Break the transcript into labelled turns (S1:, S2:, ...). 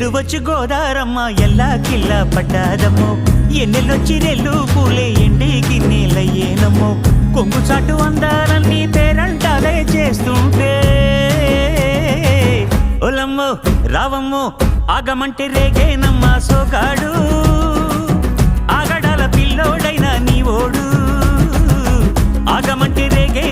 S1: జల్లు వచ్చి గోదారమ్మ ఎల్లా కిల్లా పడ్డాదమ్మో ఎన్నెల్లొచ్చి రెల్లు పూలే ఎండి గిన్నెలయ్యేనమ్మో కొంగు చాటు అందాలన్నీ పేరంటాలే చేస్తుంటే ఒలమ్మో రావమ్మో ఆగమంటే రేగేనమ్మ సోగాడు ఆగడాల పిల్లోడైనా నీ ఓడు ఆగమంటే రేగే